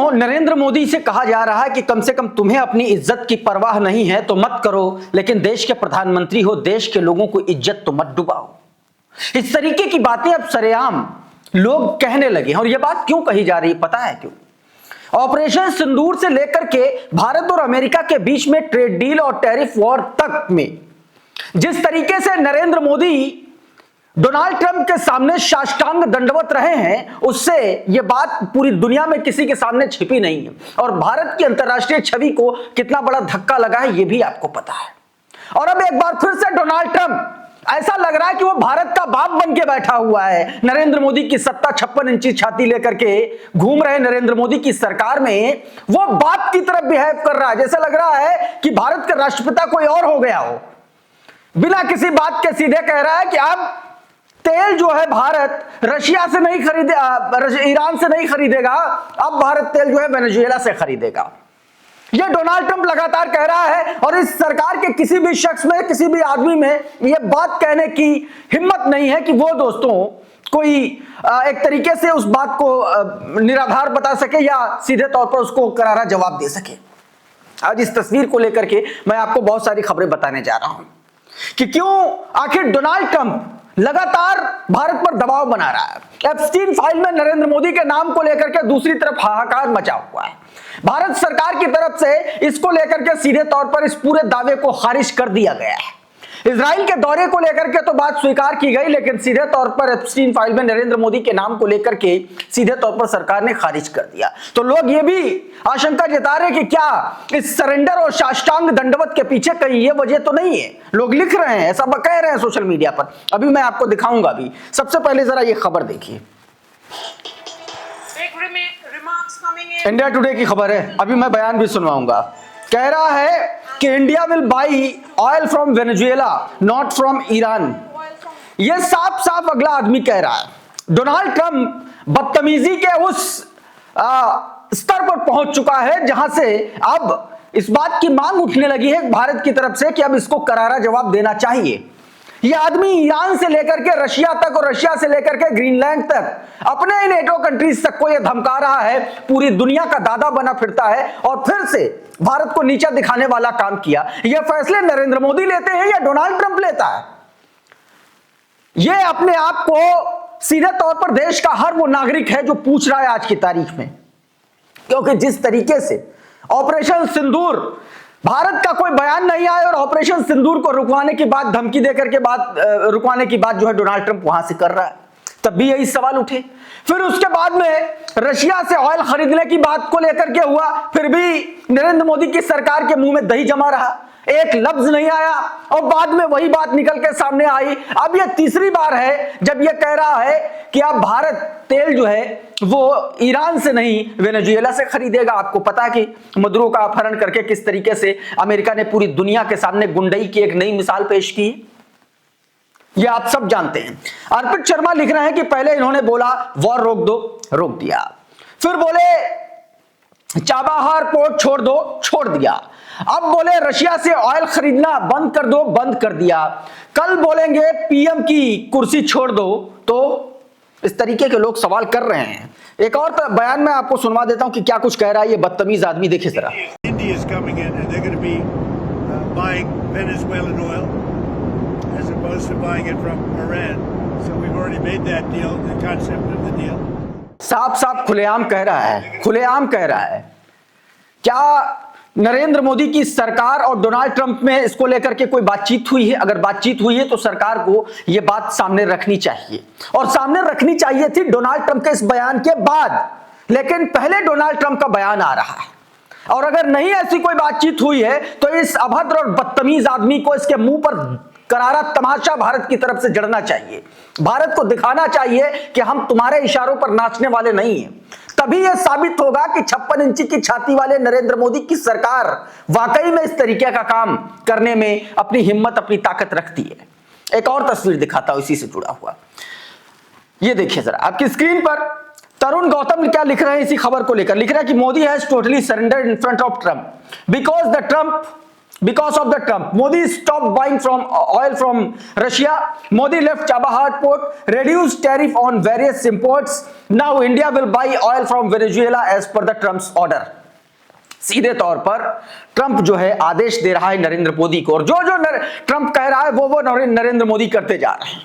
दोस्तों, नरेंद्र मोदी से कहा जा रहा है कि कम से कम तुम्हें अपनी इज्जत की परवाह नहीं है तो मत करो, लेकिन देश के प्रधानमंत्री हो, देश के लोगों को इज्जत तो मत डुबाओ। इस तरीके की बातें अब सरेआम लोग कहने लगे हैं। और यह बात क्यों कही जा रही है पता है क्यों? ऑपरेशन सिंदूर से लेकर के भारत और अमेरिका के बीच में ट्रेड डील और टैरिफ वॉर तक में जिस तरीके से नरेंद्र मोदी डोनाल्ड ट्रंप के सामने साष्टांग दंडवत रहे हैं, उससे यह बात पूरी दुनिया में किसी के सामने छिपी नहीं है। और भारत की अंतर्राष्ट्रीय छवि को कितना बड़ा धक्का लगा है यह भी आपको पता है। और अब एक बार फिर से डोनाल्ड ट्रंप ऐसा लग रहा है कि वो भारत का बाप बन के बैठा हुआ है। नरेंद्र मोदी की सत्ता 56 इंची छाती लेकर के घूम रहे नरेंद्र मोदी की सरकार में वो बाप की तरफ बिहेव कर रहा है। जैसा लग रहा है कि भारत का राष्ट्रपिता कोई और हो गया हो। बिना किसी बात के सीधे कह रहा है कि अब तेल जो है भारत रशिया से नहीं खरीदे, ईरान से नहीं खरीदेगा, अब भारत तेल जो है वेनेजुएला से खरीदेगा। यह डोनाल्ड ट्रंप लगातार कह रहा है और इस सरकार के किसी भी शख्स में, किसी भी आदमी में यह बात कहने की हिम्मत नहीं है कि वो दोस्तों कोई एक तरीके से उस बात को निराधार बता सके या सीधे तौर पर उसको करारा जवाब दे सके। आज इस तस्वीर को लेकर के मैं आपको बहुत सारी खबरें बताने जा रहा हूं कि क्यों आखिर डोनाल्ड ट्रंप लगातार भारत पर दबाव बना रहा है। एप्स्टीन फाइल में नरेंद्र मोदी के नाम को लेकर के दूसरी तरफ हाहाकार मचा हुआ है। भारत सरकार की तरफ से इसको लेकर के सीधे तौर पर इस पूरे दावे को खारिज कर दिया गया है। इजराइल के दौरे को लेकर के तो बात स्वीकार की गई, लेकिन सीधे तौर पर एप्स्टीन फाइल में नरेंद्र मोदी के नाम को लेकर के सीधे तौर पर सरकार ने खारिज कर दिया। तो लोग ये भी आशंका जता रहे कि क्या इस सरेंडर और साष्टांग दंडवत के पीछे कहीं ये वजह तो नहीं है। लोग लिख रहे हैं, ऐसा कह रहे हैं सोशल मीडिया पर। अभी मैं आपको दिखाऊंगा। अभी सबसे पहले जरा ये खबर देखिए, इंडिया टुडे की खबर है। अभी मैं बयान भी सुनवाऊंगा। कह रहा है कि India will by oil from Venezuela not from Iran. यह साफ साफ अगला आदमी कह रहा है। डोनाल्ड ट्रंप बदतमीजी के उस स्तर पर पहुंच चुका है जहां से अब इस बात की मांग उठने लगी है भारत की तरफ से कि अब इसको करारा जवाब देना चाहिए। यह आदमी ईरान से लेकर के रशिया तक और रशिया से लेकर के ग्रीनलैंड तक अपने नेटो कंट्रीज तक को यह धमका रहा है। पूरी दुनिया का दादा बना फिरता है और फिर से भारत को नीचा दिखाने वाला काम किया। यह फैसले नरेंद्र मोदी लेते हैं या डोनाल्ड ट्रंप लेता है? यह अपने आप को सीधे तौर पर देश का हर वो नागरिक है जो पूछ रहा है आज की तारीख में। क्योंकि जिस तरीके से ऑपरेशन सिंदूर, भारत का कोई बयान नहीं आया और ऑपरेशन सिंदूर को रुकवाने की बात, धमकी देकर के बात रुकवाने की बात जो है डोनाल्ड ट्रंप वहां से कर रहा है, तब भी यही सवाल उठे। फिर उसके बाद में रशिया से ऑयल खरीदने की बात को लेकर के हुआ, फिर भी नरेंद्र मोदी की सरकार के मुंह में दही जमा रहा, एक लफ्ज नहीं आया और बाद में वही बात निकल के सामने आई। अब यह तीसरी बार है जब यह कह रहा है कि अब भारत तेल जो है वो ईरान से नहीं वेनेजुएला से खरीदेगा। आपको पता है कि मदुरो का अपहरण करके किस तरीके से अमेरिका ने पूरी दुनिया के सामने गुंडई की एक नई मिसाल पेश की, यह आप सब जानते हैं। अर्पित शर्मा लिख रहे हैं कि पहले इन्होंने बोला वॉर रोक दो, रोक दिया, फिर बोले चाबाहार पोर्ट छोड़ दो, छोड़ दिया, अब बोले रशिया से ऑयल खरीदना बंद कर दो, बंद कर दिया, कल बोलेंगे पीएम की कुर्सी छोड़ दो। तो इस तरीके के लोग सवाल कर रहे हैं। एक और बयान में आपको सुनवा देता हूं कि क्या कुछ कह रहा है ये बदतमीज आदमी। देखिए जरा। India is coming in and they're going to be buying Venezuelan oil as opposed to buying it from Iran. So we've already made that deal, the concept of the deal. साफ साफ खुलेआम कह रहा है, खुलेआम कह रहा है। क्या नरेंद्र मोदी की सरकार और डोनाल्ड ट्रंप में इसको लेकर के कोई बातचीत हुई है? अगर बातचीत हुई है तो सरकार को यह बात सामने रखनी चाहिए और सामने रखनी चाहिए थी डोनाल्ड ट्रंप के इस बयान के बाद, लेकिन पहले डोनाल्ड ट्रंप का बयान आ रहा है। और अगर नहीं ऐसी कोई बातचीत हुई है तो इस अभद्र और बदतमीज आदमी को इसके मुंह पर करारा तमाचा भारत की तरफ से जड़ना चाहिए। भारत को दिखाना चाहिए कि हम तुम्हारे इशारों पर नाचने वाले नहीं हैं। तभी यह साबित होगा कि 56 इंची की छाती वाले नरेंद्र मोदी की सरकार वाकई में इस तरीके का काम करने में अपनी हिम्मत, अपनी ताकत रखती है। एक और तस्वीर दिखाता हूं इसी से जुड़ा हुआ, ये देखिए जरा आपकी स्क्रीन पर। तरुण गौतम क्या लिख रहे हैं इसी खबर को लेकर? लिख रहा है कि Modi has totally surrendered in front of Trump because the Trump Because of the Trump, Modi stopped buying from oil from Russia. Modi left Chabahar port, reduced tariff on various imports. Now India will buy oil from Venezuela as per the Trump's order. सीधे तौर पर Trump जो है आदेश दे रहा है नरेंद्र मोदी को, और जो जो ट्रंप कह रहा है वो नरेंद्र मोदी करते जा रहे हैं।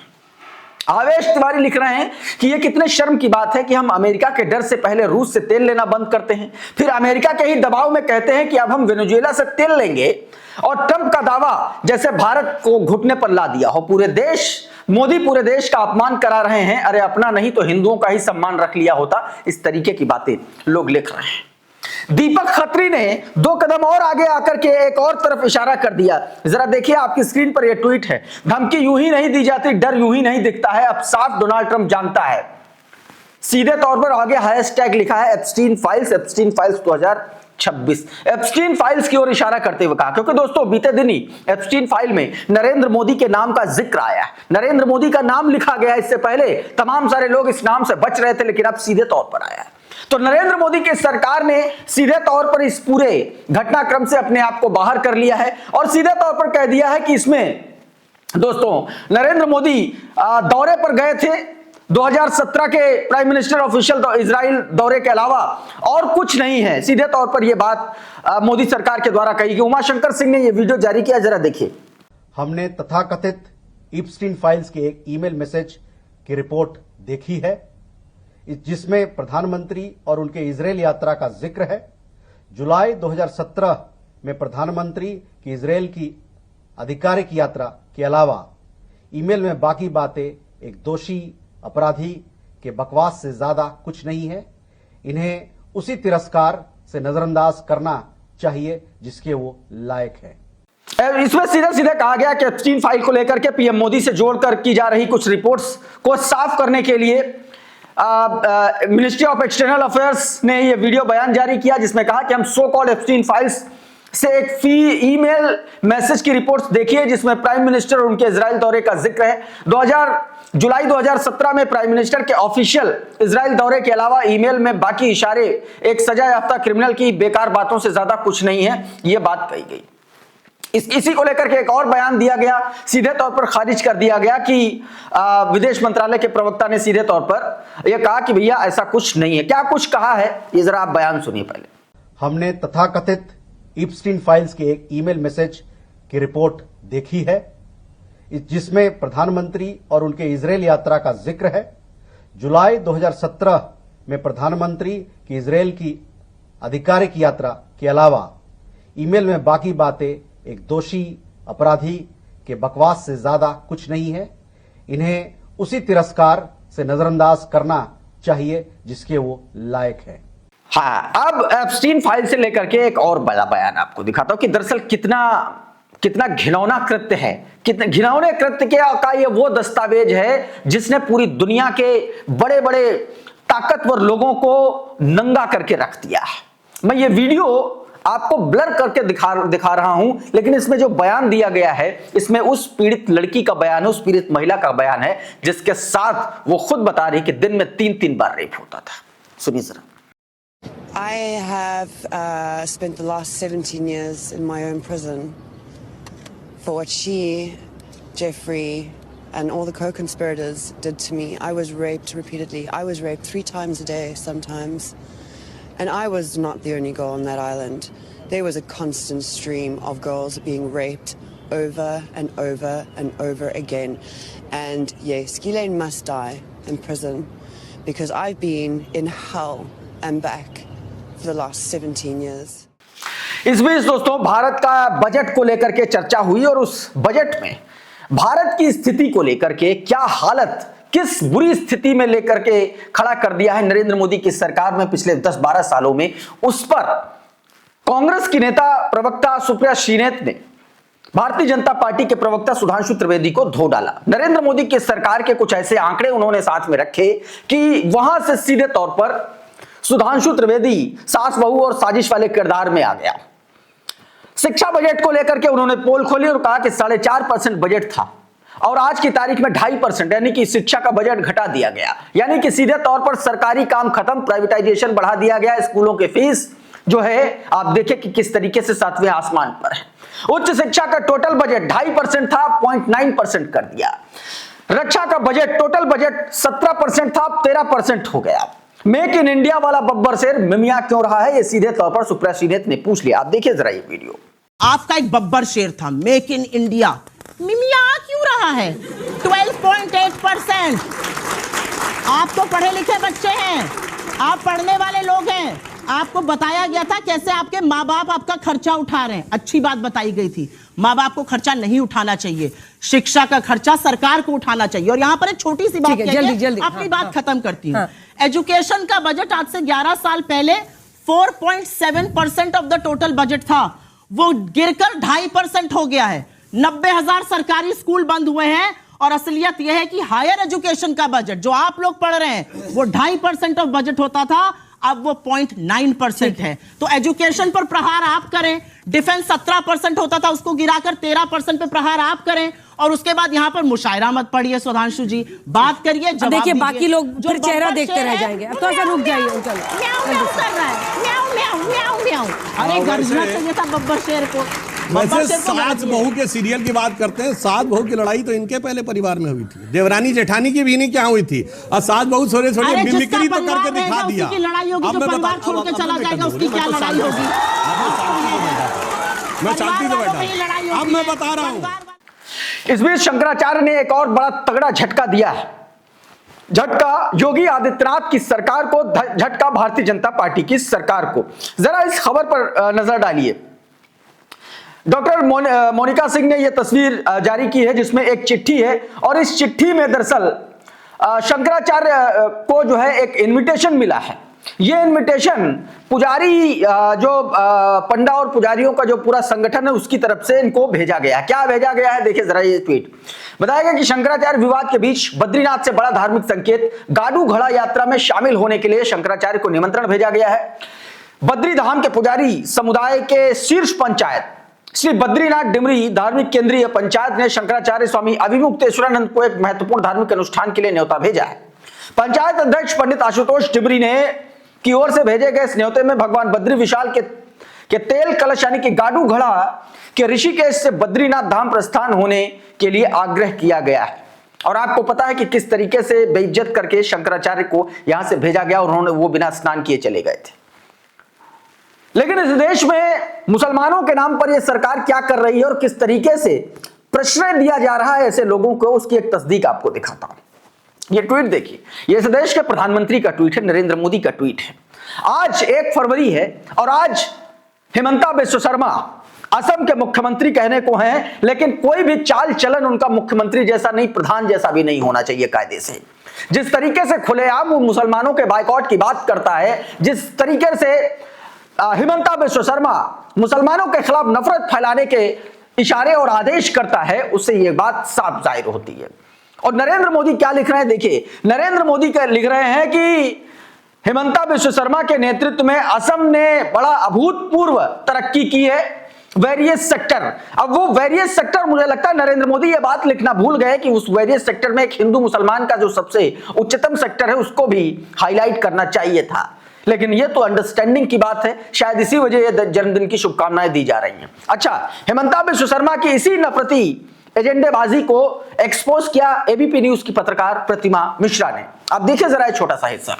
आवेश तिवारी लिख रहे हैं कि यह कितने शर्म की बात है कि हम अमेरिका के डर से पहले रूस से तेल लेना बंद करते हैं, फिर अमेरिका के ही दबाव में कहते हैं कि अब हम वेनेजुएला से तेल लेंगे, और ट्रंप का दावा जैसे भारत को घुटने पर ला दिया हो। मोदी पूरे देश का अपमान करा रहे हैं। अरे अपना नहीं तो हिंदुओं का ही सम्मान रख लिया होता। इस तरीके की बातें लोग लिख रहे हैं। दीपक खत्री ने 2 कदम और आगे आकर के एक और तरफ इशारा कर दिया। जरा देखिए, आपकी स्क्रीन पर यह ट्वीट है। धमकी यूं ही नहीं दी जाती, डर यूं ही नहीं दिखता है, अब साफ डोनाल्ड ट्रंप जानता है। सीधे तौर पर आगे हैशटैग लिखा है एप्स्टीन फाइल्स 2026। एप्स्टीन फाइल्स की ओर इशारा करते हुए कहा, क्योंकि दोस्तों बीते दिन ही एप्स्टीन फाइल में नरेंद्र मोदी के नाम का जिक्र आया, नरेंद्र मोदी का नाम लिखा गया। इससे पहले तमाम सारे लोग इस नाम से बच रहे थे, लेकिन अब सीधे तौर पर आया। तो नरेंद्र मोदी की सरकार ने सीधे तौर पर इस पूरे घटनाक्रम से अपने आप को बाहर कर लिया है, और सीधे तौर पर कह दिया है कि इसमें दोस्तों नरेंद्र मोदी दौरे पर गए थे 2017 के प्राइम मिनिस्टर ऑफिशियल इजराइल दौरे के अलावा और कुछ नहीं है। सीधे तौर पर यह बात मोदी सरकार के द्वारा कही गई। उमाशंकर सिंह ने यह वीडियो जारी किया, जरा देखिए। हमने तथाकथित इप्स्टीन फाइल्स के एक ईमेल मैसेज की रिपोर्ट देखी है, जिसमें प्रधानमंत्री और उनके इजरायल यात्रा का जिक्र है। जुलाई 2017 में प्रधानमंत्री की इजरायल की आधिकारिक यात्रा के अलावा ईमेल में बाकी बातें एक दोषी अपराधी के बकवास से ज्यादा कुछ नहीं है। इन्हें उसी तिरस्कार से नजरअंदाज करना चाहिए जिसके वो लायक है। इसमें सीधे सीधे कहा गया कि एप्स्टीन फाइल को लेकर के पीएम मोदी से जोड़कर की जा रही कुछ रिपोर्ट्स को साफ करने के लिए मिनिस्ट्री ऑफ एक्सटर्नल अफेयर्स ने यह वीडियो बयान जारी किया, जिसमें कहा कि हम सो कॉल्ड एप्स्टीन फाइल्स से एक ईमेल मैसेज की रिपोर्ट्स देखी है, जिसमें प्राइम मिनिस्टर और उनके इजराइल दौरे का जिक्र है। जुलाई 2017 में प्राइम मिनिस्टर के ऑफिशियल इजराइल दौरे के अलावा ईमेल में बाकी इशारे एक सजा याफ्ता क्रिमिनल की बेकार बातों से ज्यादा कुछ नहीं है, यह बात कही गई। इसी को लेकर के एक और बयान दिया गया, सीधे तौर पर खारिज कर दिया गया कि विदेश मंत्रालय के प्रवक्ता ने सीधे तौर पर यह कहा कि भैया ऐसा कुछ नहीं है। क्या कुछ कहा है, ये जरा आप बयान सुनिए पहले। हमने तथाकथित इप्स्टीन फाइल्स के एक ईमेल मैसेज की रिपोर्ट देखी है, जिसमें प्रधानमंत्री और उनके इजरायल यात्रा का जिक्र है। जुलाई 2017 में प्रधानमंत्री की इजरायल की आधिकारिक यात्रा के अलावा ईमेल में बाकी बातें एक दोषी अपराधी के बकवास से ज्यादा कुछ नहीं है। इन्हें उसी तिरस्कार से नजरअंदाज करना चाहिए जिसके वो लायक है। हाँ, अब एप्स्टीन फाइल से लेकर के एक और बड़ा बयान आपको दिखाता हूं कि दरअसल कितना घिनौना कृत्य है, कितने घिनौने कृत्य का ये वो दस्तावेज है जिसने पूरी दुनिया के बड़े बड़े ताकतवर लोगों को नंगा करके रख दिया है। मैं ये वीडियो आपको ब्लर करके दिखा रहा हूं, लेकिन इसमें जो बयान दिया गया है, इसमें उस पीड़ित लड़की का बयान है, उस पीड़ित महिला का बयान है, जिसके साथ वो खुद बता रही कि दिन में 3-3 बार रेप होता था। सुनिए जरा। I have spent the last 17 years in my own prison for what she, Jeffrey, and all the co-conspirators did to me. I was raped repeatedly. I was raped 3 times a day sometimes. And I was not the only girl on that island. There was a constant stream of girls being raped over and over and over again. And yes, Ghislaine must die in prison because I've been in hell and back for the last 17 years. इस बीच दोस्तों भारत का budget को लेकर के चर्चा हुई, और उस बजट में भारत की स्थिति को लेकर के क्या हालत, किस बुरी स्थिति में लेकर के खड़ा कर दिया है नरेंद्र मोदी की सरकार में पिछले 10-12 सालों में, उस पर कांग्रेस की नेता प्रवक्ता सुप्रिया श्रीनेत ने भारतीय जनता पार्टी के प्रवक्ता सुधांशु त्रिवेदी को धो डाला। नरेंद्र मोदी की सरकार के कुछ ऐसे आंकड़े उन्होंने साथ में रखे कि वहां से सीधे तौर पर सुधांशु त्रिवेदी सास बहू और साजिश वाले किरदार में आ गया। शिक्षा बजट को लेकर के उन्होंने पोल खोली और कहा कि 4.5% बजट था, और आज की तारीख में 2.5% यानी कि शिक्षा का बजट घटा दिया गया। यानी कि सीधे तौर पर सरकारी काम खत्म, प्राइवेटाइजेशन बढ़ा दिया गया, स्कूलों के फीस जो है आप देखें कि किस तरीके से 7वें आसमान पर है। उच्च शिक्षा का टोटल बजट 2.5% था, 0.9% कर दिया। रक्षा का बजट, टोटल बजट 17% था, 13% हो गया। मेक इन इंडिया वाला बब्बर शेर मिमिया क्यों रहा है, ये सीधे तौर पर सुप्रिया श्रीनेत ने पूछ लिया। आप देखिए जरा ये वीडियो। आपका एक बब्बर शेर था, मेक इन इंडिया, मिमिया क्यों रहा है? 12.8%। आप तो पढ़े लिखे बच्चे हैं, आप पढ़ने वाले लोग हैं। आपको बताया गया था कैसे आपके माँ बाप आपका खर्चा उठा रहे हैं। अच्छी बात बताई गई थी, माँ बाप को खर्चा नहीं उठाना चाहिए, शिक्षा का खर्चा सरकार को उठाना चाहिए। और यहाँ पर एक छोटी सी बात जल्दी अपनी बात खत्म करती हूँ। एजुकेशन का बजट आज से 11 साल पहले 4.7% ऑफ द टोटल बजट था, वो गिरकर 2.5% हो गया है। 90,000 सरकारी स्कूल बंद हुए हैं। और असलियत यह है कि हायर एजुकेशन का बजट जो आप लोग पढ़ रहे हैं वो 2.5% ऑफ बजट होता था, अब वो 0.9% है। तो एजुकेशन पर प्रहार आप करें। डिफेंस 17% होता था, उसको गिराकर 13% पे प्रहार आप करें। और उसके बाद यहाँ पर मुशायरा मत पढ़िए सुधांशु जी, बात करिए, जवाब देखिए दीजिए। बाकी लोग जो फिर चेहरा बब्बर देखते शेर रह है, जाएंगे। अब थोड़ा सा रुक जाइए, चलो। म्याऊं म्याऊं कर रहा है, म्याऊं म्याऊं म्याऊं म्याऊं। अरे गर्जना चाहिए था बब्बर शेर को। वैसे सास बहू के सीरियल की बात करते हैं, सास बहू की लड़ाई तो इनके पहले परिवार में हुई थी, देवरानी जेठानी की भी नहीं क्या हुई थी। और सास बहू थोड़े थोड़े मिमिक्री तो करके दिखा दिया। उसकी लड़ाई होगी, जो परिवार छोड़ के चला जाएगा उसकी क्या लड़ाई होगी? मैं शांति से बैठा, अब मैं बता रहा हूँ। इस बीच शंकराचार्य ने एक और बड़ा तगड़ा झटका दिया है। झटका योगी आदित्यनाथ की सरकार को, झटका भारतीय जनता पार्टी की सरकार को। जरा इस खबर पर नजर डालिए। डॉक्टर मोनिका सिंह ने यह तस्वीर जारी की है जिसमें एक चिट्ठी है और इस चिट्ठी में दरअसल शंकराचार्य को जो है एक इनविटेशन मिला है। यह इनविटेशन पुजारी जो पंडा और पुजारियों का जो पूरा संगठन है उसकी तरफ से इनको भेजा गया है। क्या भेजा गया है देखिए जरा ये ट्वीट। बताया गया कि शंकराचार्य विवाद के बीच बद्रीनाथ से बड़ा धार्मिक संकेत गाडू घड़ा यात्रा में शामिल होने के लिए शंकराचार्य को निमंत्रण भेजा गया है। बद्री धाम के पुजारी समुदाय के शीर्ष पंचायत श्री बद्रीनाथ डिमरी धार्मिक केंद्रीय पंचायत ने शंकराचार्य स्वामी अभिमुक्तेश्वरानंद को एक महत्वपूर्ण धार्मिक अनुष्ठान के लिए न्योता भेजा है। पंचायत अध्यक्ष पंडित आशुतोष डिमरी ने की ओर से भेजे गए इस न्योते में भगवान बद्री विशाल के तेल कलश यानी कि गाडू घड़ा के ऋषिकेश से बद्रीनाथ धाम प्रस्थान होने के लिए आग्रह किया गया है। और आपको पता है कि किस तरीके से बेइज्जत करके शंकराचार्य को यहां से भेजा गया और उन्होंने वो बिना स्नान किए चले गए थे। लेकिन इस देश में मुसलमानों के नाम पर यह सरकार क्या कर रही है और किस तरीके से प्रश्रय दिया जा रहा है ऐसे लोगों को, उसकी एक तस्दीक आपको दिखाता हूं। ये ट्वीट देखिए, ये इस देश के प्रधानमंत्री का ट्वीट है, नरेंद्र मोदी का ट्वीट है। आज 1 फरवरी है और आज हिमंता बिस्वा शर्मा असम के मुख्यमंत्री कहने को हैं, लेकिन कोई भी चाल चलन उनका मुख्यमंत्री जैसा नहीं, प्रधान जैसा भी नहीं होना चाहिए कायदे से। जिस तरीके से खुलेआम वो मुसलमानों के बाइकआउट की बात करता है, जिस तरीके से हिमंता बिस्वा शर्मा मुसलमानों के खिलाफ नफरत फैलाने के इशारे और आदेश करता है, उससे यह बात साफ जाहिर होती है। और नरेंद्र मोदी क्या लिख रहे हैं देखिए। नरेंद्र मोदी क्या लिख रहे हैं कि हिमंता बिस्वा शर्मा के नेतृत्व में असम ने बड़ा अभूतपूर्व तरक्की की है, वेरियस सेक्टर। अब वो वेरियस सेक्टर, मुझे लगता है नरेंद्र मोदी ये बात लिखना भूल गए कि उस वेरियस सेक्टर में एक हिंदू मुसलमान का जो सबसे उच्चतम सेक्टर है उसको भी हाईलाइट करना चाहिए था। लेकिन ये तो अंडरस्टैंडिंग की बात है, शायद इसी वजह ये जन्मदिन की शुभकामनाएं दी जा रही हैं। अच्छा, हिमंता बिस्वा शर्मा की इसी नफरती एजेंडेबाजी को एक्सपोज किया एबीपी न्यूज की पत्रकार प्रतिमा मिश्रा ने। अब देखिए जरा छोटा सा हिस्सा।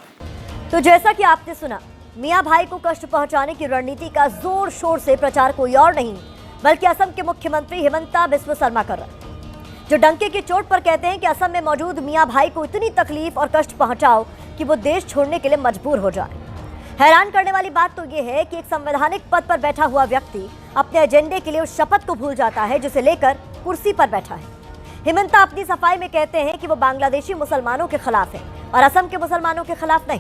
तो जैसा कि आपने सुना, मियां भाई को कष्ट पहुंचाने की रणनीति का जोर शोर से प्रचार कोई और नहीं बल्कि असम के मुख्यमंत्री हिमंता बिस्वा शर्मा कर रहे हैं, जो डंके की चोट पर कहते हैं कि असम में मौजूद मियां भाई को इतनी तकलीफ और कष्ट पहुंचाओ कि वो देश छोड़ने के लिए मजबूर हो जाए। हैरान करने वाली बात तो ये है कि एक संवैधानिक पद पर बैठा हुआ व्यक्ति अपने एजेंडे के लिए उस शपथ को भूल जाता है जिसे लेकर कुर्सी पर बैठा है। हिमंता अपनी सफाई में कहते हैं कि वो बांग्लादेशी मुसलमानों के खिलाफ है और असम के मुसलमानों के खिलाफ नहीं।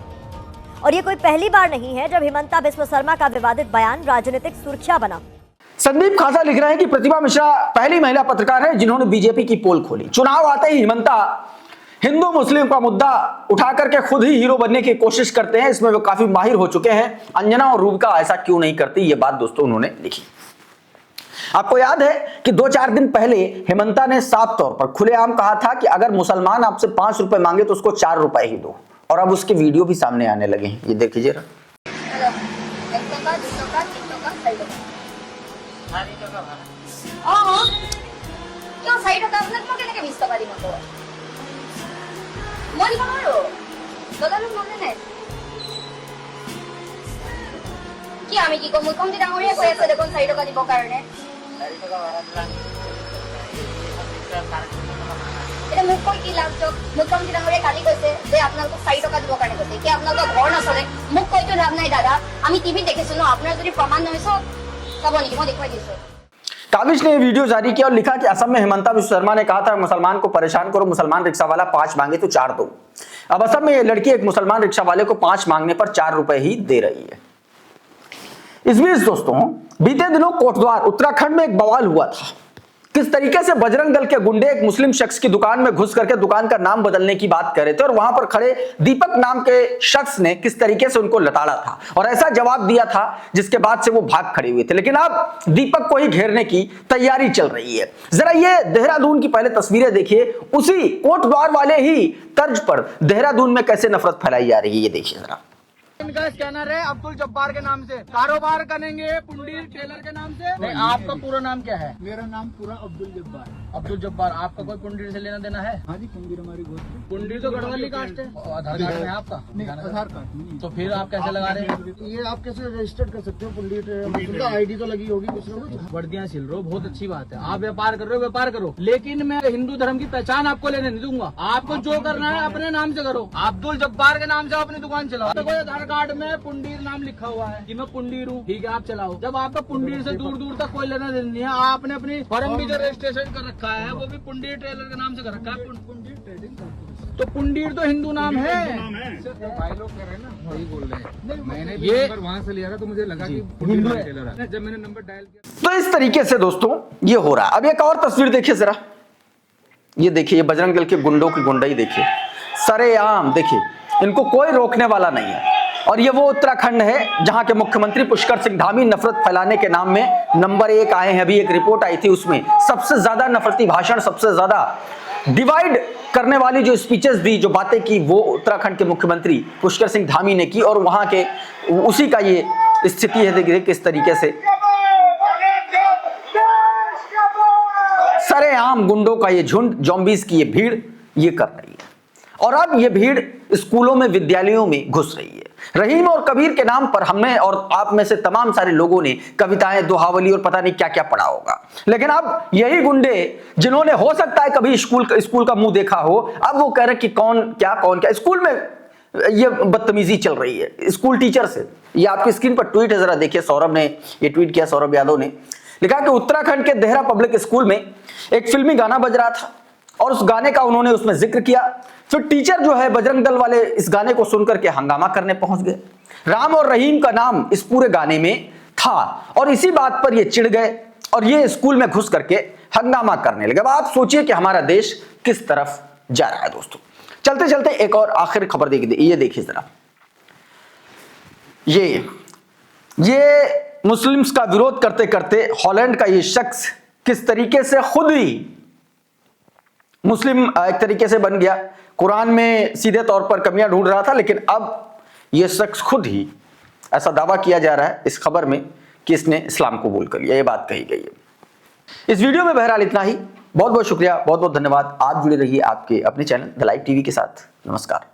और ये कोई पहली बार नहीं है जब हिमंता बिस्वा शर्मा का विवादित बयान राजनीतिक सुर्खियां बना। संदीप खासा लिख रहे हैं कि प्रतिभा मिश्रा पहली महिला पत्रकार है जिन्होंने बीजेपी की पोल खोली। चुनाव आते ही हिमंता हिंदू मुस्लिम का मुद्दा उठा करके खुद ही हीरो बनने की कोशिश करते हैं, इसमें वो काफी माहिर हो चुके हैं। अंजना और रूबिका ऐसा क्यों नहीं करती, ये बात दोस्तों उन्होंने लिखी। आपको याद है कि 2-4 दिन पहले हिमंता ने साफ तौर पर खुलेआम कहा था कि अगर मुसलमान आपसे 5 रुपए मांगे तो उसको 4 रुपए ही दो, और अब उसके वीडियो भी सामने आने लगे हैं। ये देखिए जरा। টকা 2 টকা 3 টকা 4 টকা 4 টকা ভাড়া কিয় 4 টকা আপোনাক মই কেনেকৈ 20 টকা দিম আকৌ মই দিব নোৱাৰো দাদালোক মানে নাই কি আমি কি কম মুখ্যমন্ত্ৰী ডাঙৰীয়া কৈ আছে দেখোন 4 টকা দিবৰ কাৰণে 4 টকা ভাড়া দিলাম এটা মোক কৈ কি লাভ চক মুখ্যমন্ত্ৰী ডাঙৰীয়া কালি কৈছে যে আপোনালোকক 4 টকা দিবৰ কাৰণে কৈছে কি আপোনালোকৰ ঘৰ নচলে মোক কৈতো লাভ নাই দাদা আমি টিভি দেখিছো ন আপোনাৰ যদি প্ৰমাণ নহয় চব চাব নেকি মই দেখুৱাই দিছো काबिश ने ये वीडियो जारी किया और लिखा कि असम में हिमंता बिस्वा शर्मा ने कहा था मुसलमान को परेशान करो, मुसलमान रिक्शा वाला 5 मांगे तो 4 दो। अब असम में ये लड़की एक मुसलमान रिक्शा वाले को 5 मांगने पर 4 रुपए ही दे रही है। इस बीच दोस्तों बीते दिनों कोटद्वार उत्तराखंड में एक बवाल हुआ था। किस तरीके से बजरंग दल के गुंडे एक मुस्लिम शख्स की दुकान में घुस करके दुकान का नाम बदलने की बात कर रहे थे और वहां पर खड़े दीपक नाम के शख्स ने किस तरीके से उनको लताड़ा था और ऐसा जवाब दिया था जिसके बाद से वो भाग खड़े हुए थे। लेकिन अब दीपक को ही घेरने की तैयारी चल रही है। जरा ये देहरादून की पहले तस्वीरें देखिए, उसी कोटद्वार वाले ही तर्ज पर देहरादून में कैसे नफरत फैलाई जा रही है, ये देखिए जरा। इनका स्कैनर है अब्दुल जब्बार के नाम से, कारोबार करेंगे पुंडीर टेलर के नाम से। नहीं, आपका पूरा नाम क्या है? मेरा नाम पूरा अब्दुल जब्बार। अब्दुल जब्बार, आपका कोई पुंडीर से लेना देना है? हाँ जी, पुंडीर हमारी गोत्र। पुंडीर तो गढ़वाली कास्ट है। आधार कार्ड में है आपका? नहीं, आधार कार्ड नहीं। तो फिर आप कैसे लगा रहे हैं? ये आप कैसे रजिस्टर्ड कर सकते हो? पुंडीर आईडी तो लगी होगी कुछ ना कुछ। वर्दियाँ सिल रहे हो, बहुत अच्छी बात है। आप व्यापार कर रहे हो, व्यापार करो, लेकिन मैं हिंदू धर्म की पहचान आपको लेने नहीं दूंगा। आपको जो करना है अपने नाम से करो। अब्दुल जब्बार के नाम से अपनी दुकान चलाओ। कोई आधार कार्ड में पुंडीर नाम लिखा हुआ है कि मैं पुंडीर हूँ, ठीक है आप चलाओ। जब आपका पुंडीर से दूर दूर तक कोई लेना देना नहीं है, आपने अपनी फर्म भी जो रजिस्ट्रेशन कर रखा है वो भी पुंडीर टेलर के नाम से कर रखा है। पुंडीर ट्रेडिंग तो पुंडीर तो हिंदू नाम है। भाई लोग कह रहे हैं ना, वही बोल रहे हैं। मैंने ये वहाँ से लिया था तो मुझे लगा कि पुंडीर टेलर है। जब मैंने नंबर डायल किया तो इस तरीके से दोस्तों ये हो रहा है। अब एक और तस्वीर देखिए जरा, ये देखिए, ये बजरंग दल के गुंडों की गुंडाई देखिए, सरेआम देखिए, इनको कोई रोकने वाला नहीं है। और ये वो उत्तराखंड है जहां के मुख्यमंत्री पुष्कर सिंह धामी नफरत फैलाने के नाम में नंबर 1 आए हैं। अभी एक रिपोर्ट आई थी, उसमें सबसे ज्यादा नफरती भाषण, सबसे ज्यादा डिवाइड करने वाली जो स्पीचेस दी, जो बातें की, वो उत्तराखंड के मुख्यमंत्री पुष्कर सिंह धामी ने की। और वहां के उसी का ये स्थिति है, देखिए किस तरीके से सरेआम गुंडों का ये झुंड, ज़ॉम्बीज की ये भीड़ ये कर रही है। और अब ये भीड़ स्कूलों में, विद्यालयों में घुस रही है। रहीम और कबीर के नाम पर हमने और आप में से तमाम सारे लोगों ने कविताएं, दोहावली और पता नहीं क्या क्या पढ़ा होगा। लेकिन अब यही गुंडे, जिन्होंने हो सकता है कभी स्कूल का मुंह देखा हो, अब वो कह रहे कि कौन क्या स्कूल में ये बदतमीजी चल रही है स्कूल टीचर से। ये आपकी स्क्रीन पर ट्वीट है, जरा देखिए, सौरभ ने ये ट्वीट किया, सौरभ यादव ने लिखा कि उत्तराखंड के देहरा पब्लिक स्कूल में एक फिल्मी गाना बज रहा था और उस गाने का उन्होंने उसमें जिक्र किया। फिर टीचर जो है बजरंग दल वाले इस गाने को सुनकर के हंगामा करने पहुंच गए। राम और रहीम का नाम इस पूरे गाने में था और इसी बात पर ये चिढ़ गए और ये स्कूल में घुस करके हंगामा करने लगे। अब आप सोचिए कि हमारा देश किस तरफ जा रहा है दोस्तों। चलते चलते एक और आखिरी खबर देखिए, ये देखिए जरा, ये मुस्लिम्स का विरोध करते करते हॉलैंड का ये शख्स किस तरीके से खुद ही मुस्लिम एक तरीके से बन गया। कुरान में सीधे तौर पर कमियां ढूंढ रहा था, लेकिन अब यह शख्स खुद ही ऐसा दावा किया जा रहा है इस खबर में कि इसने इस्लाम कबूल कर लिया, ये बात कही गई है। इस वीडियो में बहरहाल इतना ही। बहुत बहुत शुक्रिया, बहुत बहुत धन्यवाद। आप जुड़े रहिए आपके अपने चैनल द लाइव टीवी के साथ। नमस्कार।